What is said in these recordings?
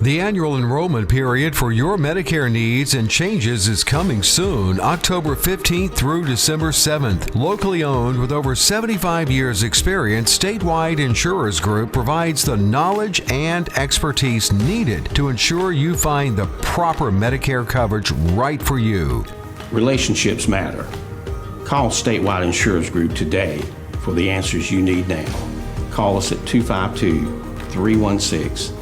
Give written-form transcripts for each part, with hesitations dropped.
The annual enrollment period for your Medicare needs and changes is coming soon, October 15th through December 7th. Locally owned with over 75 years experience, Statewide Insurers Group provides the knowledge and expertise needed to ensure you find the proper Medicare coverage right for you. Relationships matter. Call Statewide Insurers Group today for the answers you need now. Call us at 252-316-8166.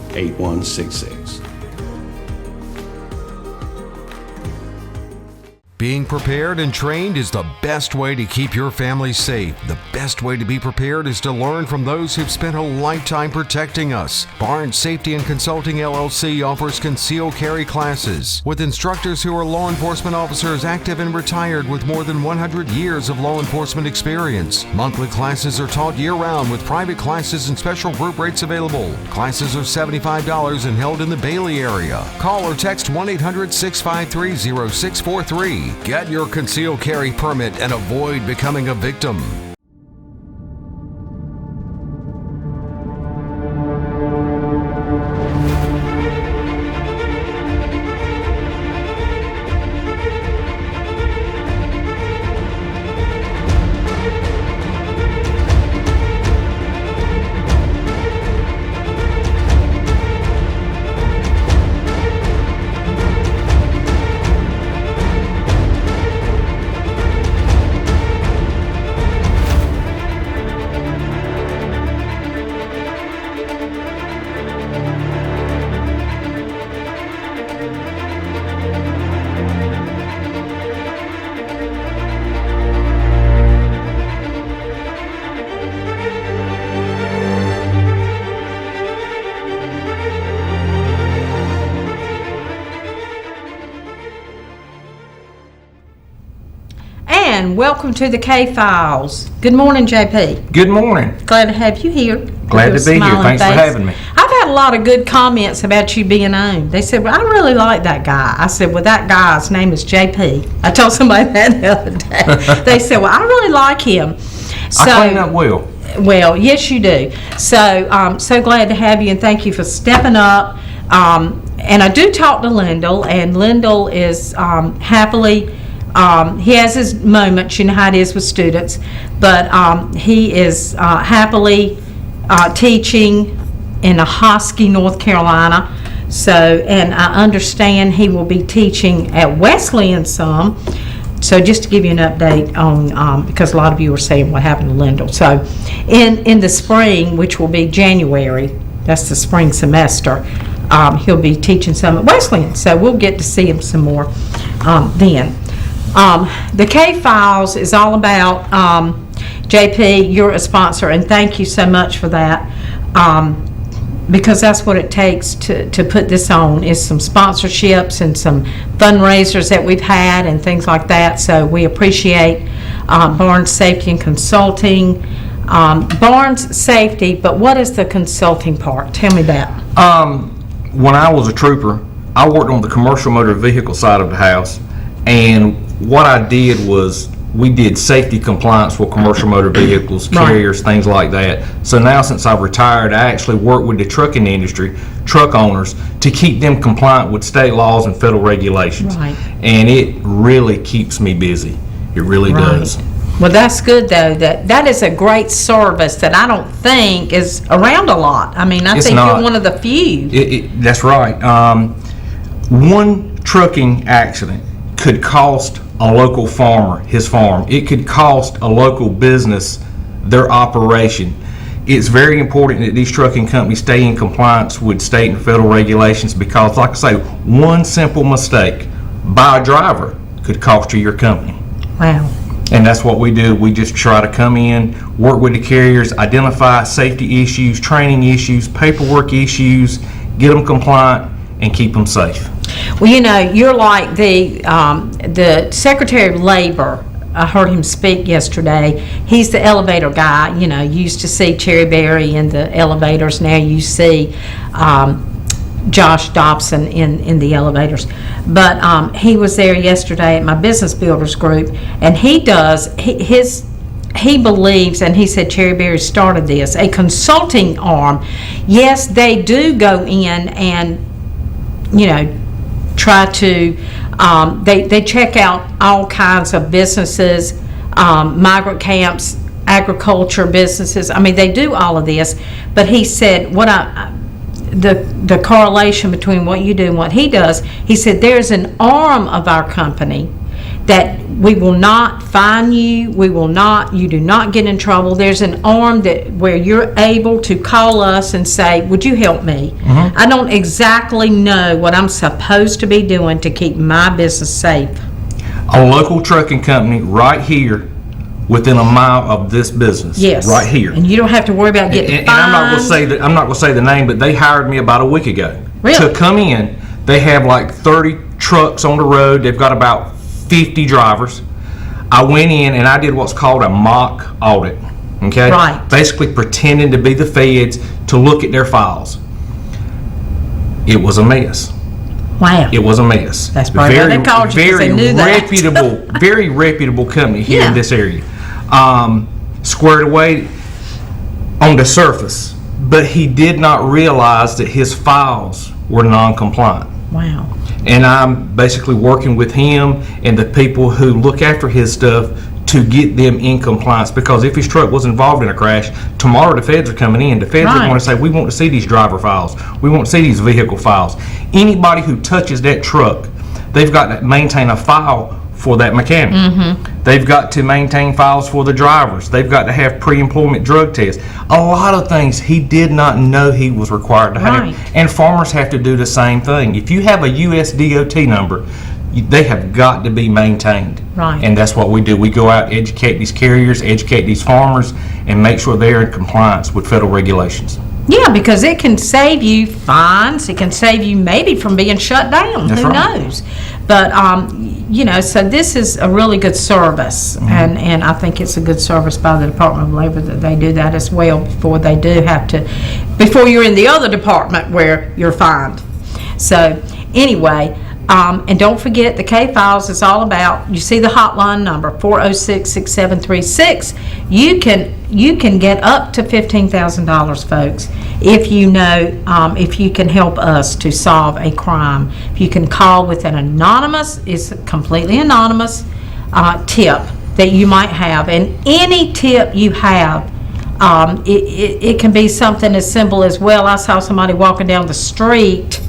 Being prepared and trained is the best way to keep your family safe. The best way to be prepared is to learn from those who've spent a lifetime protecting us. Barnes Safety and Consulting LLC offers concealed carry classes with instructors who are law enforcement officers active and retired with more than 100 years of law enforcement experience. Monthly classes are taught year-round with private classes and special group rates available. Classes are $75 and held in the Bailey area. Call or text 1-800-653-0643. Get your concealed carry permit and avoid becoming a victim. And welcome to the K-Files. Good morning, JP. Good morning. Glad to have you here. Glad to be here. Thanks for having me. I've had a lot of good comments about you being on. They said, well, I really like that guy. I said, well, that guy's name is JP. I told somebody that the other day. They said, well, I really like him. So, I clean up well. Well, yes, you do. So so glad to have you, and thank you for stepping up. And I do talk to Lyndall, and Lyndall is happily... he has his moments, you know how it is with students, but he is happily teaching in Hosky, North Carolina. So, and I understand he will be teaching at Wesleyan some. So just to give you an update on, because a lot of you are saying what happened to Lyndall. So in the spring, which will be January, that's the spring semester, he'll be teaching some at Wesleyan. So we'll get to see him some more then. The K-Files is all about, JP, you're a sponsor, and thank you so much for that, because that's what it takes to put this on, is some sponsorships and some fundraisers that we've had and things like that. So we appreciate Barnes Safety and Consulting. Barnes Safety, but what is the consulting part? Tell me that. When I was a trooper, I worked on the commercial motor vehicle side of the house, and what I did was we did safety compliance for commercial motor vehicles, carriers, things like that. So now since I've retired, I actually work with the trucking industry, truck owners, to keep them compliant with state laws and federal regulations. Right. And it really keeps me busy. It really does. Well, that's good, though. That is a great service that I don't think is around a lot. I mean, I think you're one of the few. That's right. One trucking accident could cost a local farmer his farm. It could cost a local business their operation. It's very important that these trucking companies stay in compliance with state and federal regulations, because, like I say, one simple mistake by a driver could cost you your company. Wow. And that's what we do. We just try to come in, work with the carriers, identify safety issues, training issues, paperwork issues, get them compliant, and keep them safe. Well, you know, you're like the Secretary of Labor. I heard him speak yesterday. He's the elevator guy. You know, you used to see Cherry Berry in the elevators. Now you see Josh Dobson in the elevators. But he was there yesterday at my Business Builders group, and he believes, and he said Cherry Berry started this, a consulting arm. Yes, they do go in and try to, they check out all kinds of businesses, migrant camps, agriculture businesses. I mean, they do all of this. But he said, the correlation between what you do and what he does, he said there's an arm of our company that we will not fine you, you do not get in trouble. There's an arm where you're able to call us and say, would you help me? Mm-hmm. I don't exactly know what I'm supposed to be doing to keep my business safe. A local trucking company right here within a mile of this business. Yes. Right here. And you don't have to worry about getting fined. And I'm not going to say the name, but they hired me about a week ago. Really? To come in. They have like 30 trucks on the road. They've got about 50 drivers. I went in and I did what's called a mock audit. Okay? Right. Basically pretending to be the feds to look at their files. It was a mess. Wow. It was a mess. That's probably why they called you, because they knew that. Very reputable company here in this area. Squared away on the surface, but he did not realize that his files were non-compliant. Wow. And I'm basically working with him and the people who look after his stuff to get them in compliance, because if his truck was involved in a crash, tomorrow the feds are coming in. The feds are going to say, we want to see these driver files. We want to see these vehicle files. Anybody who touches that truck, they've got to maintain a file for that mechanic. Mm-hmm. They've got to maintain files for the drivers. They've got to have pre-employment drug tests. A lot of things he did not know he was required to have. And farmers have to do the same thing. If you have a USDOT number, they have got to be maintained. Right. And that's what we do. We go out, educate these carriers, educate these farmers, and make sure they're in compliance with federal regulations. Yeah, because it can save you fines. It can save you maybe from being shut down. That's Who right. knows? But, so this is a really good service. Mm-hmm. And I think it's a good service by the Department of Labor that they do that as well before you're in the other department where you're fined. So anyway, and don't forget, the K-Files is all about, you see the hotline number, 406-6736. You can get up to $15,000, folks, if if you can help us to solve a crime. If you can call with an anonymous, it's completely anonymous, tip that you might have. And any tip you have, it can be something as simple as, well, I saw somebody walking down the street,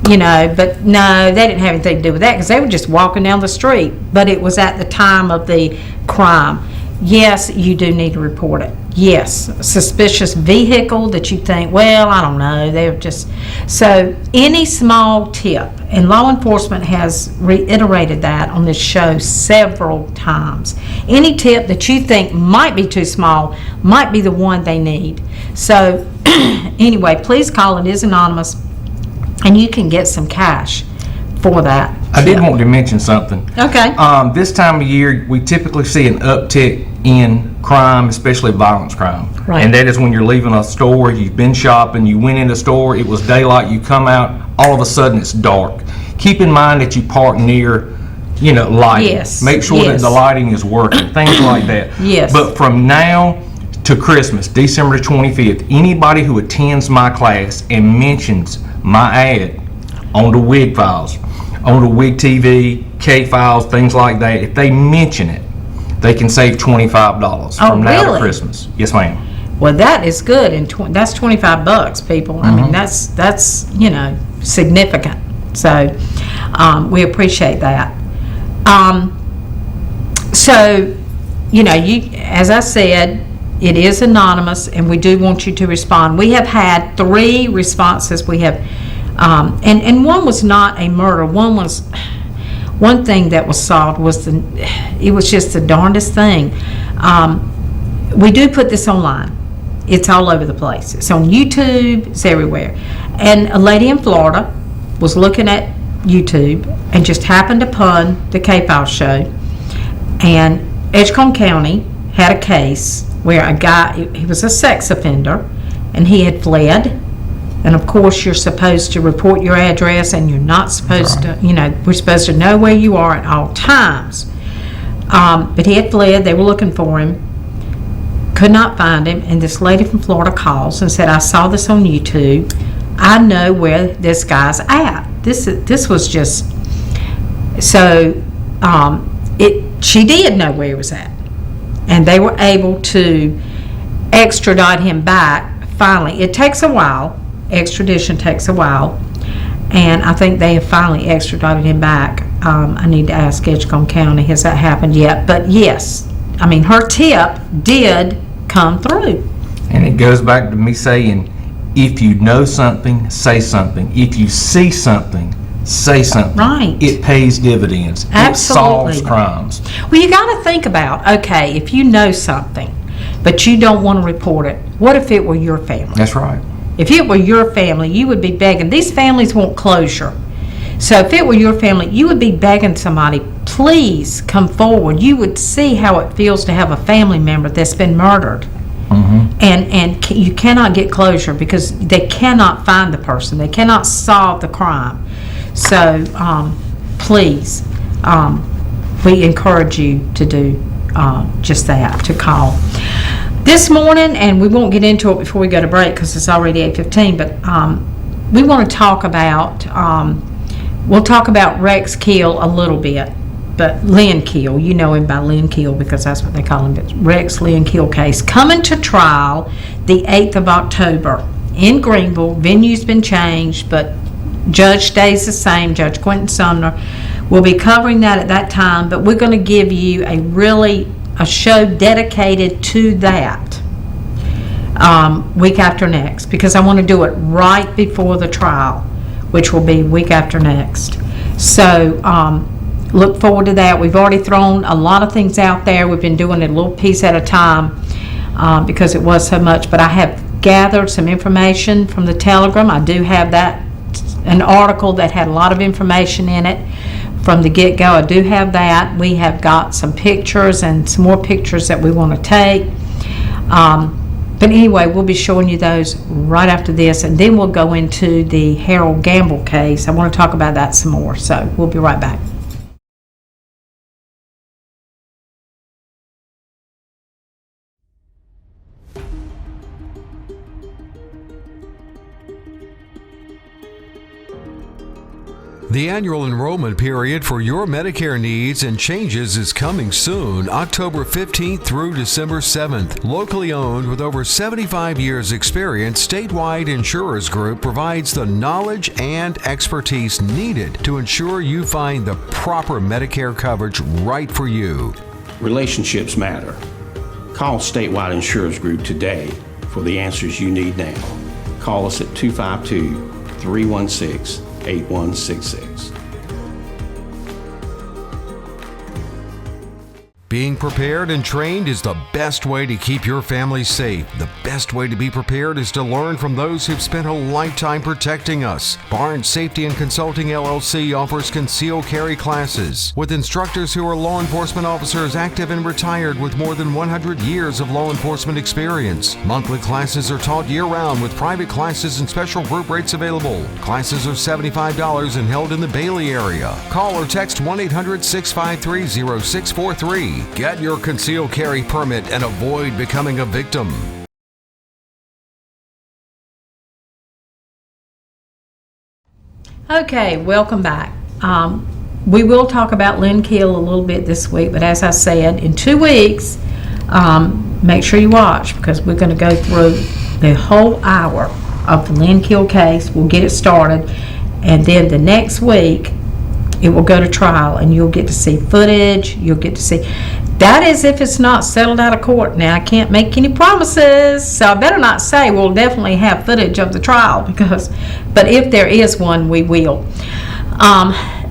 but no, they didn't have anything to do with that because they were just walking down the street. But it was at the time of the crime. Yes, you do need to report it. Yes, suspicious vehicle that you think, well, I don't know, they're just... So any small tip, and law enforcement has reiterated that on this show several times. Any tip that you think might be too small might be the one they need. So anyway, please call. It is anonymous. And you can get some cash for that. I did want to mention something. Okay. This time of year, we typically see an uptick in crime, especially violence crime. Right. And that is when you're leaving a store, you've been shopping, you went in the store, it was daylight, you come out, all of a sudden it's dark. Keep in mind that you park near, lighting. Yes. Make sure that the lighting is working, things like that. Yes. But from now to Christmas, December the 25th, anybody who attends my class and mentions my ad on the WIG files, on the WIG TV, K files, things like that, if they mention it, they can save $25 from now to Christmas. Yes, ma'am. Well, that is good, and that's $25, people. Mm-hmm. I mean, that's significant. So we appreciate that. As I said, it is anonymous, and we do want you to respond. We have had 3 responses. We have, and one was not a murder. One thing that was solved was it was just the darndest thing. We do put this online. It's all over the place. It's on YouTube. It's everywhere. And a lady in Florida was looking at YouTube and just happened upon the K-File show. And Edgecombe County had a case where a guy, he was a sex offender, and he had fled. And of course, you're supposed to report your address, and you're not supposed to, we're supposed to know where you are at all times. But he had fled. They were looking for him. Could not find him. And this lady from Florida calls and said, I saw this on YouTube. I know where this guy's at. this was just, so she did know where he was at, and they were able to extradite him back finally. It takes a while. Extradition takes a while, and I think they have finally extradited him back. I need to ask Edgecombe County, has that happened yet? But yes, I mean, her tip did come through. And it goes back to me saying, if you know something, say something. If you see something, say something. Right. It pays dividends. Absolutely. It solves crimes. Well, you got to think about, okay, if you know something, but you don't want to report it, what if it were your family? That's right. If it were your family, you would be begging. These families want closure. So if it were your family, you would be begging somebody, please come forward. You would see how it feels to have a family member that's been murdered. And you cannot get closure because they cannot find the person. They cannot solve the crime. So please, we encourage you to do just that, to call. This morning, and we won't get into it before we go to break because it's already 8:15, but we want to talk about, we'll talk about Rex Keel a little bit, but Lynn Keel, you know him by Lynn Keel because that's what they call him, but Rex Lynn Keel case coming to trial the 8th of October in Greenville. Venue's been changed, but judge stays the same, Judge Quentin Sumner. We'll be covering that at that time, but we're going to give you a show dedicated to that week after next, because I want to do it right before the trial, which will be week after next. So look forward to that. We've already thrown a lot of things out there. We've been doing it a little piece at a time because it was so much, but I have gathered some information from the Telegram. I do have an article that had a lot of information in it from the get-go. I do have that. We have got some pictures and some more pictures that we want to take. But anyway, we'll be showing you those right after this, and then we'll go into the Harold Gamble case. I want to talk about that some more, so we'll be right back. The annual enrollment period for your Medicare needs and changes is coming soon, October 15th through December 7th. Locally owned with over 75 years experience, Statewide Insurers Group provides the knowledge and expertise needed to ensure you find the proper Medicare coverage right for you. Relationships matter. Call Statewide Insurers Group today for the answers you need now. Call us at 252-316-8166. Being prepared and trained is the best way to keep your family safe. The best way to be prepared is to learn from those who've spent a lifetime protecting us. Barnes Safety and Consulting LLC offers concealed carry classes with instructors who are law enforcement officers active and retired with more than 100 years of law enforcement experience. Monthly classes are taught year-round with private classes and special group rates available. Classes are $75 and held in the Bailey area. Call or text 1-800-653-0643. Get your concealed carry permit and avoid becoming a victim. Okay, welcome back. We will talk about Lynn Keel a little bit this week, but as I said, in 2 weeks, make sure you watch because we're going to go through the whole hour of the Lynn Keel case. We'll get it started, and then the next week, it will go to trial, and you'll get to see footage. You'll get to see. That is if it's not settled out of court. Now, I can't make any promises, so I better not say we'll definitely have footage of the trial, but if there is one, we will.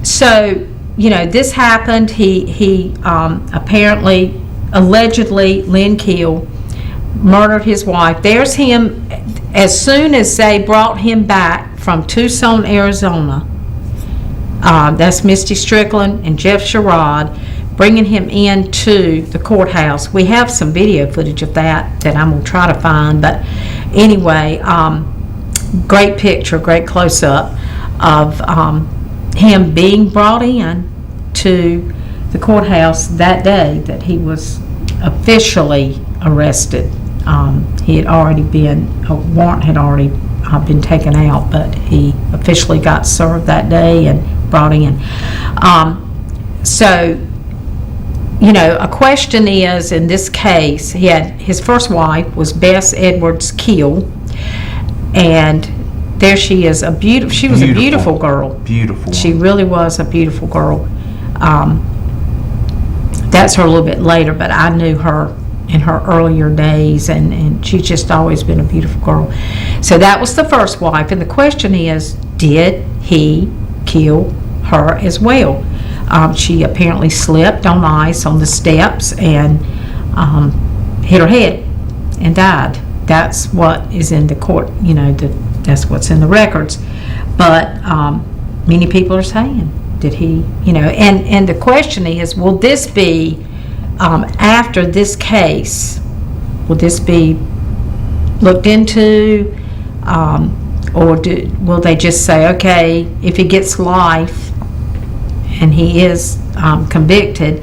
So, this happened. He apparently, allegedly, Lynn Keel murdered his wife. There's him. As soon as they brought him back from Tucson, Arizona, that's Misty Strickland and Jeff Sherrod bringing him into the courthouse. We have some video footage of that I'm going to try to find. But anyway, great picture, great close-up of him being brought in to the courthouse that day that he was officially arrested. He had already been, a warrant had already been taken out, but he officially got served that day and brought in. So, you know, a question is, in this case, he had his first wife was Bess Edwards Keel, and there she is, she was a beautiful girl. Beautiful. She really was a beautiful girl. That's her a little bit later, but I knew her in her earlier days, and she's just always been a beautiful girl. So that was the first wife, and the question is, did he kill her as well? She apparently slipped on ice on the steps and hit her head and died. That's what is in the court, you know, that's what's in the records. But many people are saying, did he, you know, and the question is, will this be, after this case, will this be looked into, or will they just say, okay, if he gets life and he is convicted,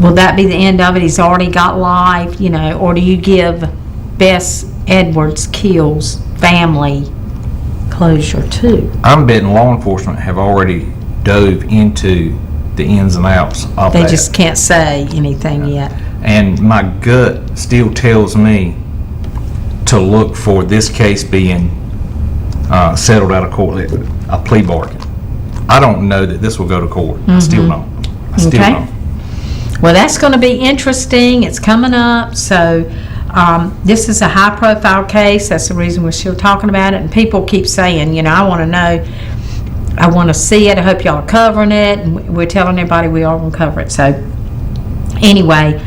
will that be the end of it? He's already got life, you know, or do you give Bess Edwards Keel's family closure too? I'm betting law enforcement have already dove into the ins and outs of that. They just can't say anything yet. And my gut still tells me to look for this case being settled out of court, a plea bargain. I don't know that this will go to court. I still don't. I still don't. Well, that's going to be interesting. It's coming up. So this is a high-profile case. That's the reason we're still talking about it. And people keep saying, you know, I want to know, I want to see it. I hope y'all are covering it. And we're telling everybody we are going to cover it. So anyway,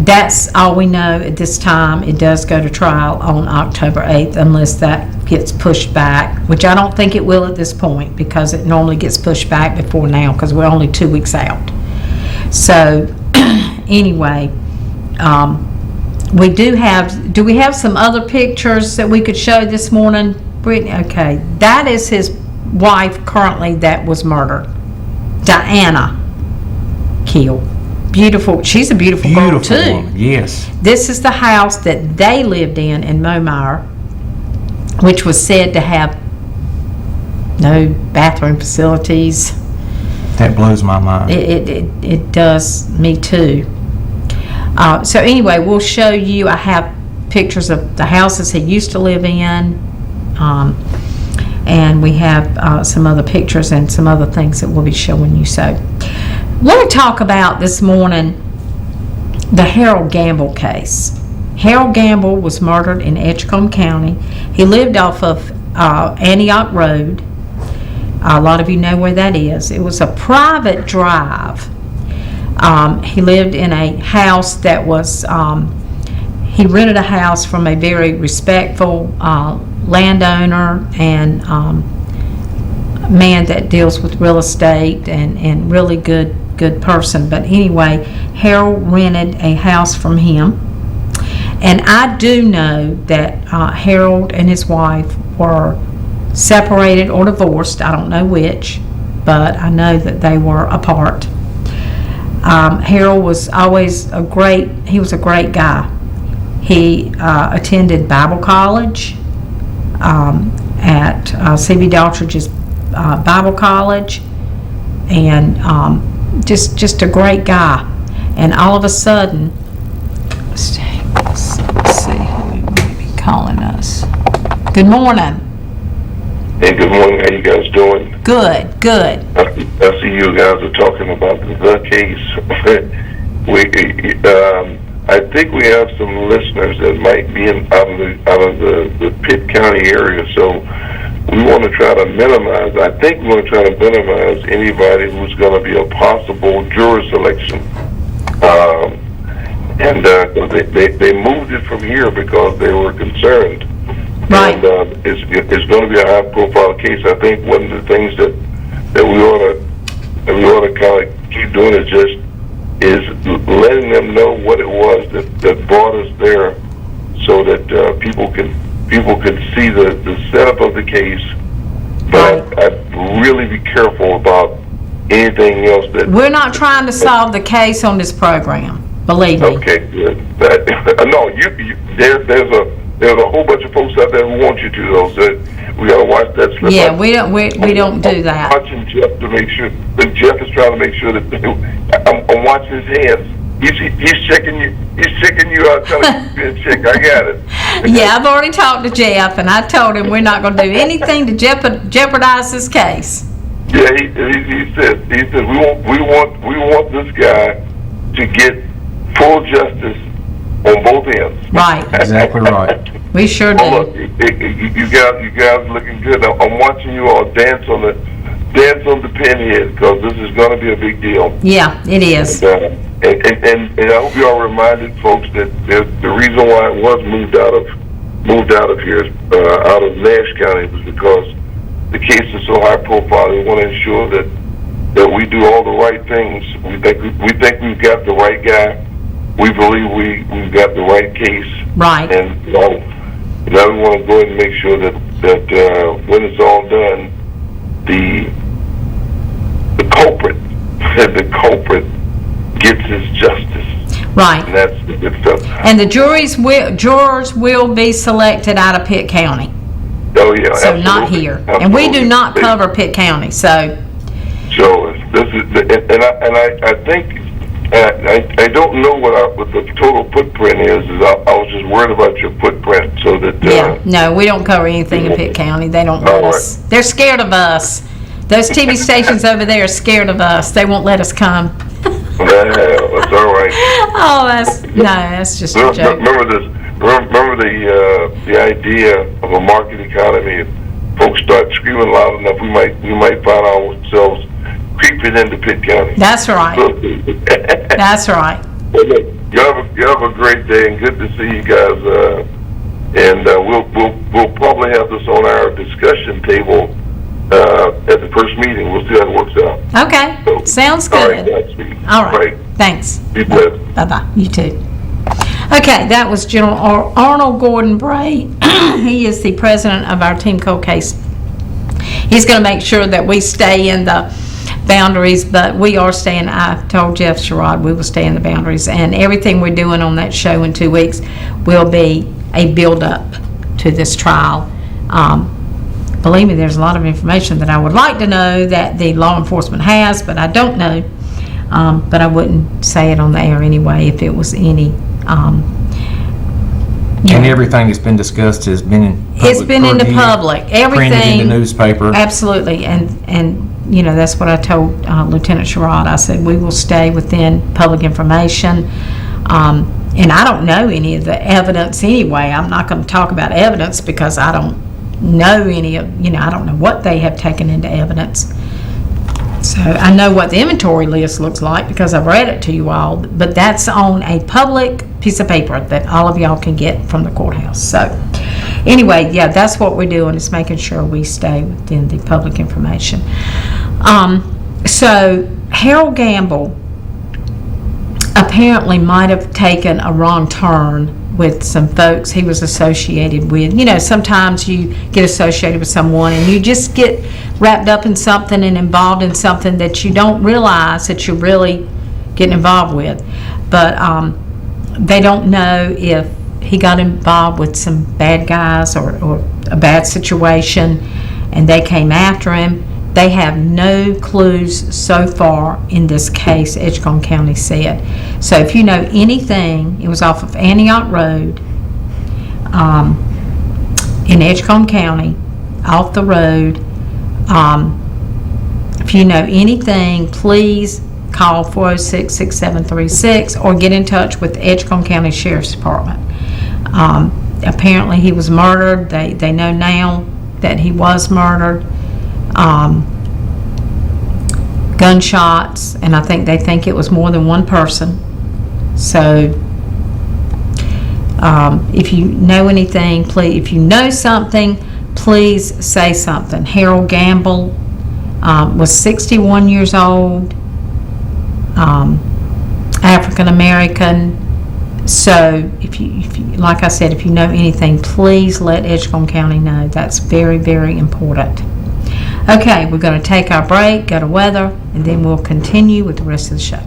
that's all we know at this time. It does go to trial on October 8th unless that gets pushed back, which I don't think it will at this point, because it normally gets pushed back before now because we're only 2 weeks out. So anyway, we do we have some other pictures that we could show this morning, Brittany? Okay, that is his wife currently that was murdered, Diana Keel. Beautiful. She's a beautiful girl too. Woman. Yes. This is the house that they lived in Momire, which was said to have no bathroom facilities. That blows my mind. It does me too. So anyway, we'll show you. I have pictures of the houses he used to live in, and we have some other pictures and some other things that we'll be showing you. So I want to talk about this morning the Harold Gamble case. Harold Gamble was murdered in Edgecombe County. He lived off of Antioch Road. A lot of you know where that is. It was a private drive. He lived in a house that was, he rented a house from a very respectful landowner and man that deals with real estate and really good person. But anyway, Harold rented a house from him. And I do know that Harold and his wife were separated or divorced. I don't know which, but I know that they were apart. Harold was always a great guy. He attended Bible college at C.B. Daughtridge's Bible College, and just a great guy. And all of a sudden, let's see who may be calling us. Good morning. Hey, good morning. How you guys doing? Good. I see you guys are talking about the case. I think we have some listeners that might be out of the Pitt County area, so we want to try to minimize. I think we want to try to minimize anybody who's going to be a possible juror selection. And they moved it from here because they were concerned. Right. And it's going to be a high-profile case. I think one of the things that we ought to kind of keep doing is letting them know what it was that brought us there, so that people can see the setup of the case. But I'd really be careful about anything else that we're not trying to solve the case on this program. Believe me. Okay, good. No, there's there's a whole bunch of folks out there who want you to, though. So we got to watch that slip. Yeah, up. we don't do that. I'm watching Jeff to make sure. But Jeff is trying to make sure that I'm watching his hands. He's checking you. He's checking you out, telling you to be a chick. I got it. Yeah, I've already talked to Jeff, and I told him we're not going to do anything to jeopardize this case. Yeah, he said we want this guy to get full justice on both ends. Right. Exactly right. We sure Oh, look, do. you guys looking good. I'm watching you all dance on the pinhead, because this is going to be a big deal. Yeah, it is. And I hope you all reminded folks that the reason why it was moved out of here, out of Nash County, was because the case is so high profile. We want to ensure that we do all the right things. We think we've got the right guy. We believe we've got the right case. Right. And now we want to go ahead and make sure that when it's all done, the culprit gets his justice. Right. And that's the good stuff. And the jurors will be selected out of Pitt County. Oh yeah. So absolutely. not here. Absolutely. And we do not cover Pitt County, so. So this is, I think, I don't know what the total footprint is. I was just worried about your footprint, so that. Yeah, no, we don't cover anything in Pitt County. They don't let us. They're scared of us. Those TV stations over there are scared of us. They won't let us come. That's all right. Oh, that's just a joke. Remember the idea of a market economy. If folks start screaming loud enough, we might find ourselves creeping into Pitt County. That's right. That's right. Well, look, you have a great day, and good to see you guys. And we'll probably have this on our discussion table at the first meeting. We'll see how it works out. Okay, sounds good. All right, Godspeed. All right. Thanks. Be blessed. Bye-bye. You too. Okay, that was General Arnold Gordon Bray. He is the president of our Team Cold Case. He's going to make sure that we stay in the boundaries, but we are staying. I told Jeff Sherrod we will stay in the boundaries, and everything we're doing on that show in 2 weeks will be a build-up to this trial. Believe me, there's a lot of information that I would like to know that the law enforcement has, but I don't know. But I wouldn't say it on the air anyway if it was any. And everything that's been discussed has been in public. It's been in the public. Everything. Printed in the newspaper. Absolutely, and that's what I told Lieutenant Sherrod. I said we will stay within public information. And I don't know any of the evidence anyway. I'm not going to talk about evidence because I don't know any of, I don't know what they have taken into evidence. So I know what the inventory list looks like because I've read it to you all, but that's on a public piece of paper that all of y'all can get from the courthouse. So anyway, yeah, that's what we're doing, is making sure we stay within the public information. So Harold Gamble apparently might have taken a wrong turn with some folks he was associated with. Sometimes you get associated with someone and you just get wrapped up in something and involved in something that you don't realize that you're really getting involved with. But they don't know if he got involved with some bad guys or a bad situation and they came after him. They have no clues so far in this case, Edgecombe County said. So if you know anything, it was off of Antioch Road in Edgecombe County, off the road. If you know anything, please call 406-6736 or get in touch with the Edgecombe County Sheriff's Department. Apparently he was murdered. They know now that he was murdered. Gunshots, and I think they think it was more than one person. So if you know anything, please, if you know something, please say something. Harold Gamble was 61 years old, African American. So if you, like I said, if you know anything, please let Edgecombe County know. That's very, very important. Okay, we're going to take our break, go to weather, and then we'll continue with the rest of the show.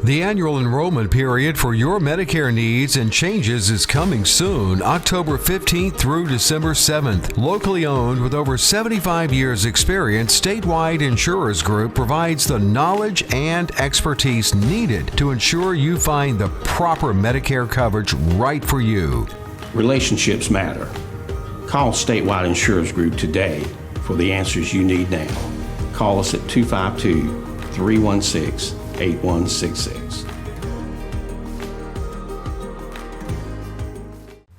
The annual enrollment period for your Medicare needs and changes is coming soon, October 15th through December 7th. Locally owned with over 75 years experience, Statewide Insurers Group provides the knowledge and expertise needed to ensure you find the proper Medicare coverage right for you. Relationships matter. Call Statewide Insurers Group today for the answers you need now. Call us at 252-316-8166.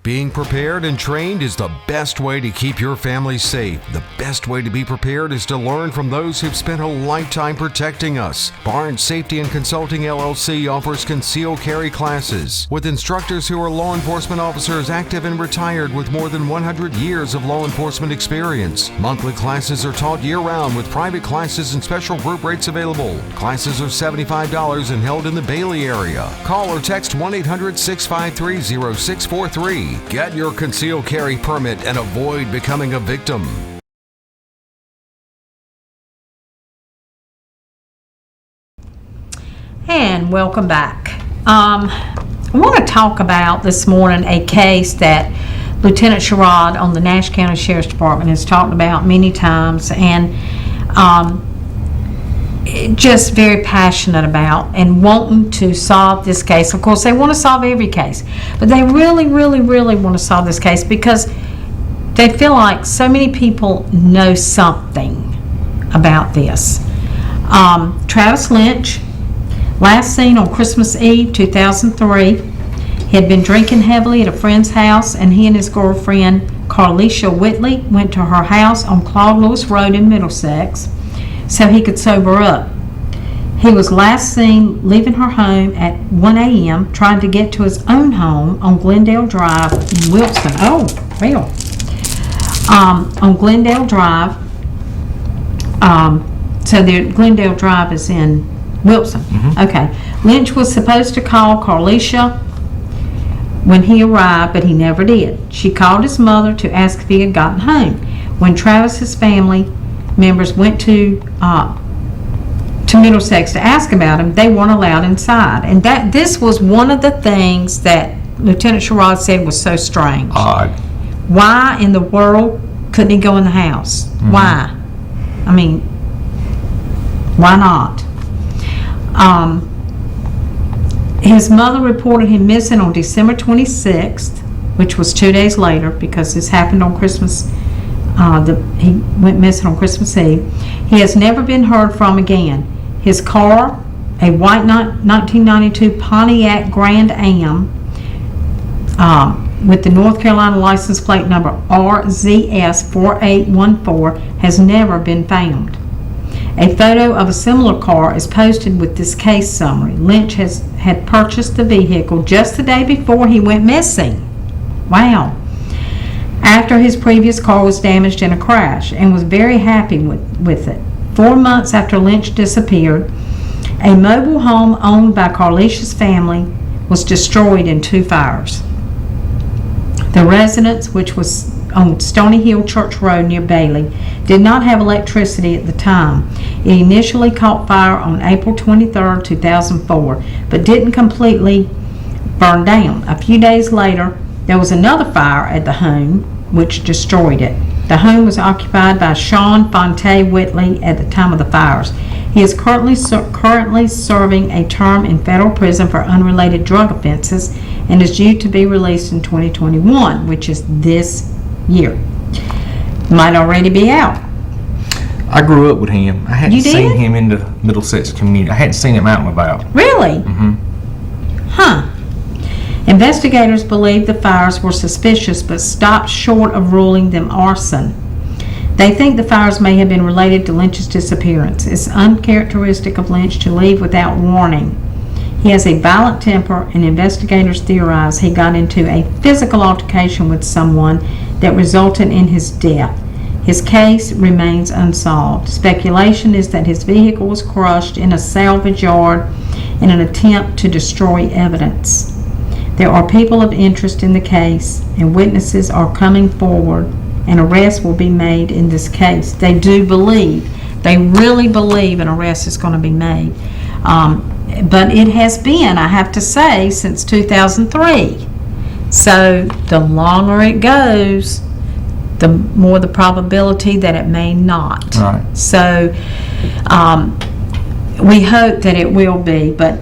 Being prepared and trained is the best way to keep your family safe. The best way to be prepared is to learn from those who've spent a lifetime protecting us. Barnes Safety and Consulting LLC offers concealed carry classes with instructors who are law enforcement officers active and retired with more than 100 years of law enforcement experience. Monthly classes are taught year-round with private classes and special group rates available. Classes are $75 and held in the Bailey area. Call or text 1-800-653-0643. Get your concealed carry permit and avoid becoming a victim. And welcome back. I want to talk about this morning a case that Lieutenant Sherrod on the Nash County Sheriff's Department has talked about many times, and just very passionate about and wanting to solve this case. Of course, they want to solve every case, but they really want to solve this case because they feel like so many people know something about this. Travis Lynch, last seen on Christmas Eve 2003, he had been drinking heavily at a friend's house, and he and his girlfriend Carlisha Whitley went to her house on Claude Lewis Road in Middlesex so he could sober up. He was last seen leaving her home at 1 a.m. trying to get to his own home on Glendale Drive in Wilson. Oh, well. On Glendale Drive. So the Glendale Drive is in Wilson. Mm-hmm. Okay. Lynch was supposed to call Carlisha when he arrived, but he never did. She called his mother to ask if he had gotten home. When Travis's family members went to Middlesex to ask about him, they weren't allowed inside. And this was one of the things that Lieutenant Sherrod said was so strange. Odd. Why in the world couldn't he go in the house? Mm-hmm. Why? I mean, why not? His mother reported him missing on December 26th, which was 2 days later because this happened on Christmas. He went missing on Christmas Eve. He has never been heard from again. His car, a white 1992 Pontiac Grand Am with the North Carolina license plate number RZS4814, has never been found. A photo of a similar car is posted with this case summary. Lynch had purchased the vehicle just the day before he went missing. Wow. After his previous car was damaged in a crash, and was very happy with it. 4 months after Lynch disappeared, a mobile home owned by Carlisha's family was destroyed in 2 fires. The residence, which was on Stony Hill Church Road near Bailey, did not have electricity at the time. It initially caught fire on April 23, 2004, but didn't completely burn down. A few days later, there was another fire at the home, which destroyed it. The home was occupied by Sean Fonte Whitley at the time of the fires. He is currently serving a term in federal prison for unrelated drug offenses and is due to be released in 2021, which is this year. Might already be out. I grew up with him. I hadn't You did? seen him in the Middlesex community. I hadn't seen him out and about. Really? Mm-hmm. Huh. Investigators believe the fires were suspicious but stopped short of ruling them arson. They think the fires may have been related to Lynch's disappearance. It's uncharacteristic of Lynch to leave without warning. He has a violent temper, and investigators theorize he got into a physical altercation with someone that resulted in his death. His case remains unsolved. Speculation is that his vehicle was crushed in a salvage yard in an attempt to destroy evidence. There are people of interest in the case, and witnesses are coming forward, and arrests will be made in this case. They really believe an arrest is going to be made. but it has been, I have to say, since 2003. So the longer it goes, the more the probability that it may not. Right. So we hope that it will be, but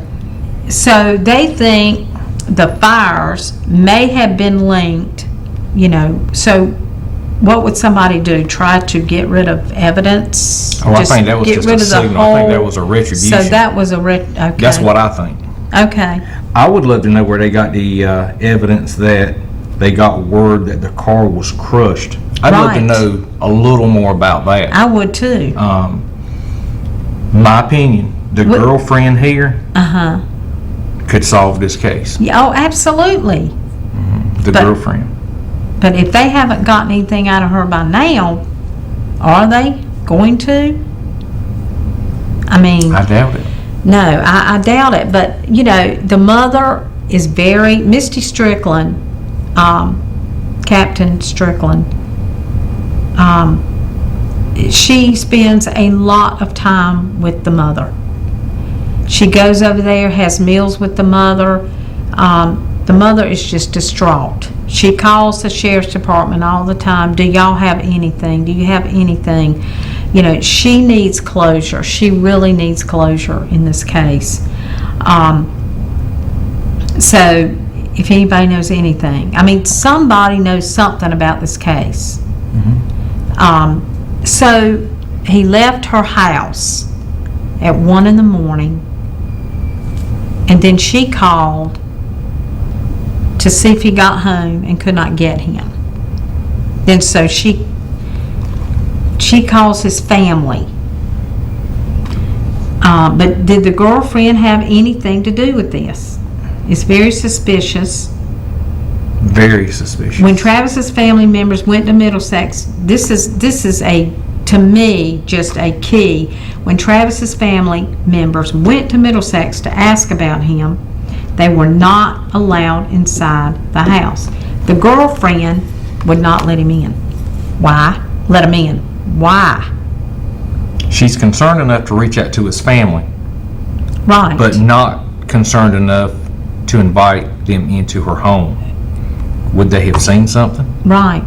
so they think the fires may have been linked, so what would somebody do? Try to get rid of evidence? I think that was just a signal. I think that was a retribution. So that was okay. That's what I think. Okay. I would love to know where they got the evidence that they got word that the car was crushed. I'd love to know a little more about that. I would too. My opinion, the girlfriend here Uh-huh. could solve this case. Yeah, oh, absolutely. The girlfriend. But if they haven't gotten anything out of her by now, are they going to? I mean, I doubt it. no, I doubt it. But, the mother is Misty Strickland, Captain Strickland, she spends a lot of time with the mother. She goes over there, has meals with the mother. The mother is just distraught. She calls the sheriff's department all the time. Do y'all have anything? Do you have anything? She needs closure. She really needs closure in this case. So if anybody knows anything, somebody knows something about this case. So he left her house at 1 in the morning, and then she called to see if he got home and could not get him. Then so she calls his family. But did the girlfriend have anything to do with this? It's very suspicious. Very suspicious. When Travis's family members went to Middlesex, this is to me, just a key. When Travis's family members went to Middlesex to ask about him, they were not allowed inside the house. The girlfriend would not let him in. Why? Let him in. Why? She's concerned enough to reach out to his family, Right. but not concerned enough to invite them into her home. Would they have seen something? Right.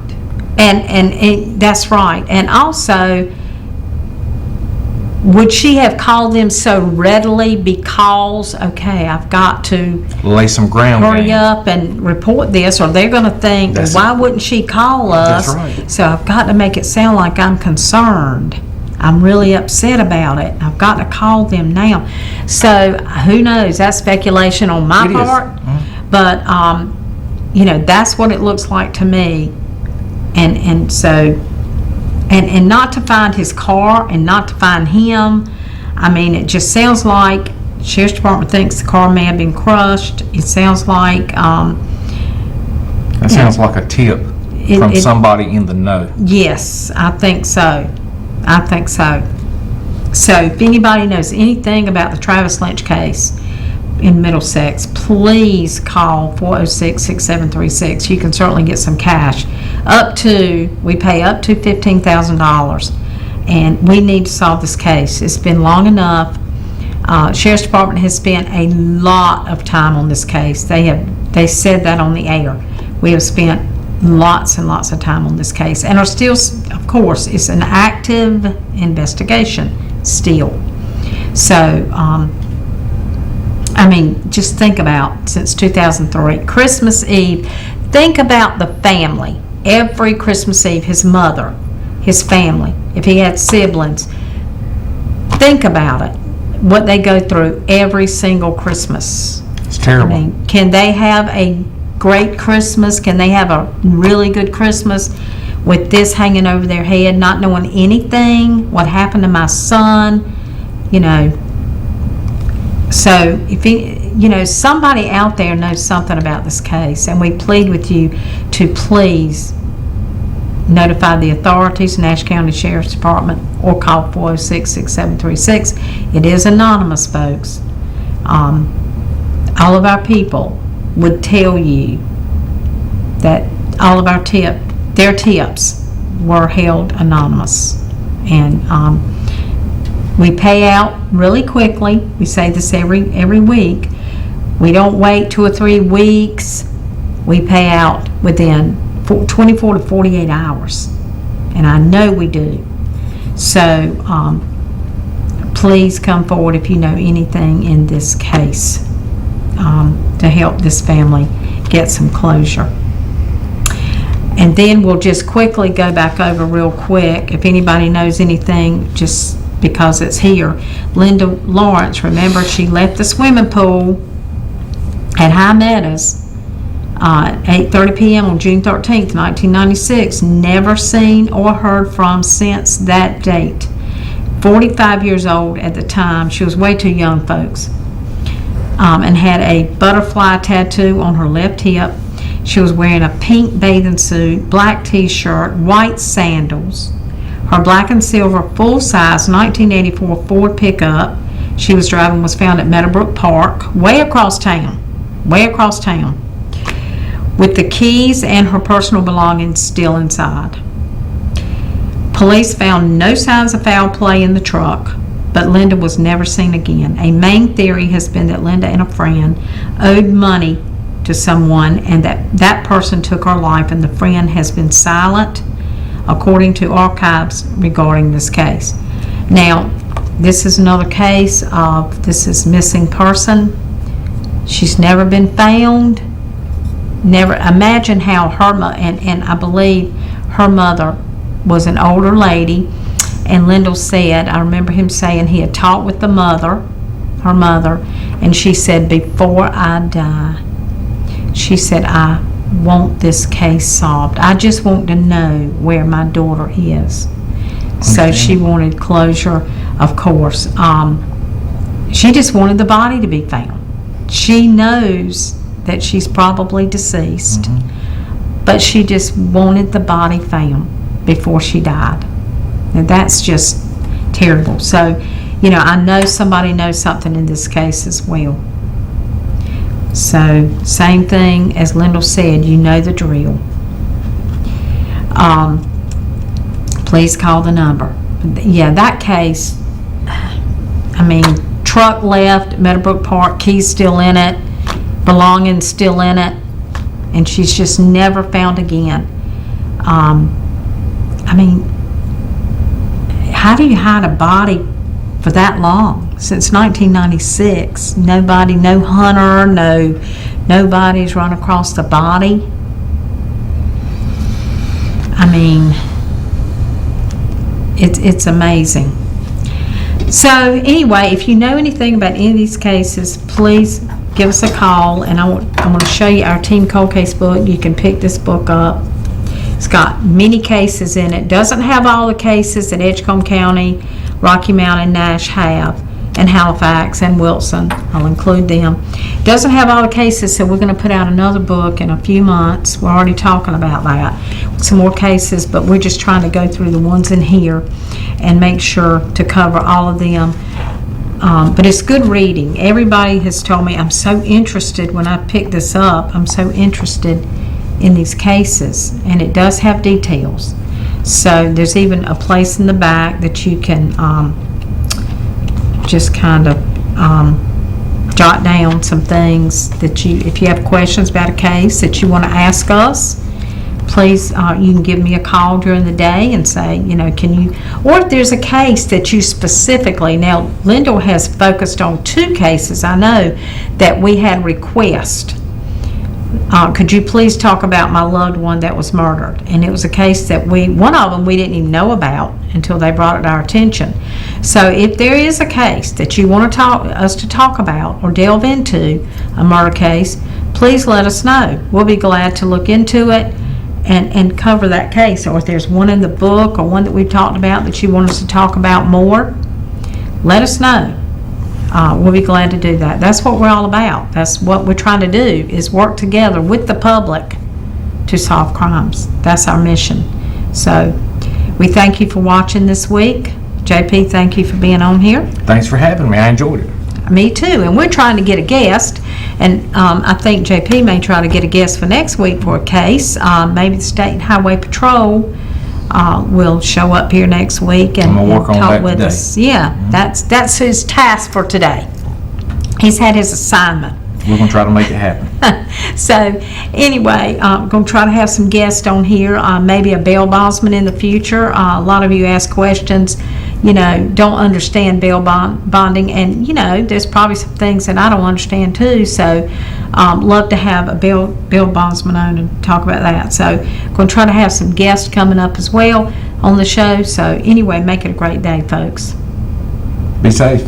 And that's right. And also, would she have called them so readily because, okay, I've got to Lay some ground hurry game. up and report this, or they're going to think, That's why wouldn't she call us? That's right. So I've got to make it sound like I'm concerned. I'm really upset about it. I've got to call them now. So who knows? That's speculation on my It is. part. But, that's what it looks like to me. And so, and not to find his car and not to find him. It just sounds like Sheriff's Department thinks the car may have been crushed. It sounds like That sounds like a tip from somebody in the know. yes, I think so. So if anybody knows anything about the Travis Lynch case in Middlesex, please call 406-6736. You can certainly get some cash. We pay up to $15,000, and we need to solve this case. It's been long enough. Sheriff's Department has spent a lot of time on this case. They said that on the air. We have spent lots and lots of time on this case, and are still, of course, it's an active investigation still. So, just think about, since 2003, Christmas Eve, think about the family. Every Christmas Eve, his mother, his family, if he had siblings, think about it, what they go through every single Christmas. It's terrible. Can they have a great Christmas? Can they have a really good Christmas with this hanging over their head, not knowing anything? What happened to my son? So if somebody out there knows something about this case, and we plead with you to please notify the authorities, Nash County Sheriff's Department, or call 406-6736. It is anonymous, folks. All of our people would tell you that all of their tips were held anonymous. And We pay out really quickly. We say this every week. We don't wait 2 or 3 weeks. We pay out within 24 to 48 hours. And I know we do. So please come forward if you know anything in this case to help this family get some closure. And then we'll just quickly go back over real quick. If anybody knows anything, just because it's here. Linda Lawrence, remember, she left the swimming pool at High Meadows at 8:30 p.m. on June 13th, 1996. Never seen or heard from since that date. 45 years old at the time. She was way too young, folks. And had a butterfly tattoo on her left hip. She was wearing a pink bathing suit, black t-shirt, white sandals. Her black and silver full-size 1984 Ford pickup she was driving was found at Meadowbrook Park, way across town, with the keys and her personal belongings still inside. Police found no signs of foul play in the truck, but Linda was never seen again. A main theory has been that Linda and a friend owed money to someone and that person took her life, and the friend has been silent, according to archives regarding this case. Now, this is another case of this is missing person. She's never been found. Never. Imagine how her and I believe her mother was an older lady, and Lyndall said, I remember him saying he had talked with her mother, and she said, before I die, she said, I want this case solved. I just want to know where my daughter is. So she wanted closure, of course. She just wanted the body to be found. She knows that she's probably deceased, but she just wanted the body found before she died. And that's just terrible. So, I know somebody knows something in this case as well. So, same thing as Lyndall said, you know the drill. Please call the number. Yeah, that case, truck left, Meadowbrook Park, keys still in it, belongings still in it, and she's just never found again. How do you hide a body for that long? Since 1996, nobody, no hunter, nobody's run across the body. It's amazing. So anyway, if you know anything about any of these cases, please give us a call, and I'm going to show you our Team Cold Case book. You can pick this book up. It's got many cases in it. Doesn't have all the cases that Edgecombe County, Rocky Mount, and Nash have, and Halifax and Wilson. I'll include them. Doesn't have all the cases, so we're going to put out another book in a few months. We're already talking about that. Some more cases, but we're just trying to go through the ones in here and make sure to cover all of them. But it's good reading. Everybody has told me I'm so interested when I pick this up. I'm so interested in these cases, and it does have details. So there's even a place in the back that you can just kind of jot down some things that if you have questions about a case that you want to ask us, please, you can give me a call during the day and say, can you, or if there's a case that you specifically, now Lyndall has focused on 2 cases, I know, that we had request. Could you please talk about my loved one that was murdered? And it was a case that one of them we didn't even know about until they brought it to our attention. So if there is a case that you want us to talk about or delve into, a murder case, please let us know. We'll be glad to look into it and cover that case. Or if there's one in the book or one that we've talked about that you want us to talk about more, let us know. We'll be glad to do that. That's what we're all about. That's what we're trying to do, is work together with the public to solve crimes. That's our mission. So we thank you for watching this week. JP, thank you for being on here. Thanks for having me. I enjoyed it. Me too. And we're trying to get a guest. And I think JP may try to get a guest for next week for a case. Maybe the State Highway Patrol will show up here next week and, I'm gonna work on talk that with today. us. Yeah, that's his task for today. He's had his assignment. We're going to try to make it happen. So anyway, I'm going to try to have some guests on here, maybe a bail bondsman in the future. A lot of you ask questions, don't understand bail bonding, and there's probably some things that I don't understand too. So love to have a bail bondsman on and talk about that. So going to try to have some guests coming up as well on the show. So anyway, make it a great day, folks. Be safe.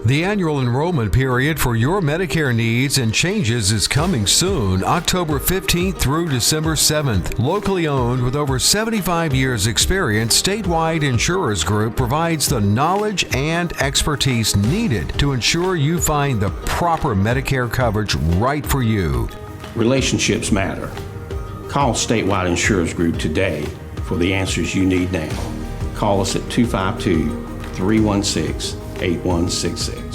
The annual enrollment period for your Medicare needs and changes is coming soon, October 15th through December 7th. Locally owned with over 75 years experience, Statewide Insurers Group provides the knowledge and expertise needed to ensure you find the proper Medicare coverage right for you. Relationships matter. Call Statewide Insurers Group today for the answers you need now. Call us at 252-316-8166.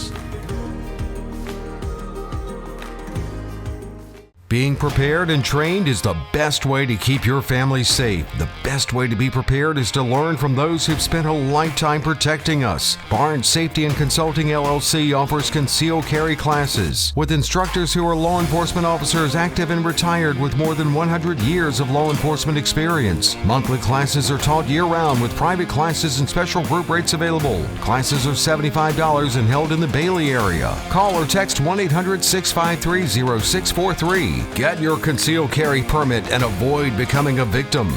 Being prepared and trained is the best way to keep your family safe. The best way to be prepared is to learn from those who've spent a lifetime protecting us. Barnes Safety and Consulting LLC offers concealed carry classes with instructors who are law enforcement officers active and retired with more than 100 years of law enforcement experience. Monthly classes are taught year-round with private classes and special group rates available. Classes are $75 and held in the Bailey area. Call or text 1-800-653-0643. Get your concealed carry permit and avoid becoming a victim.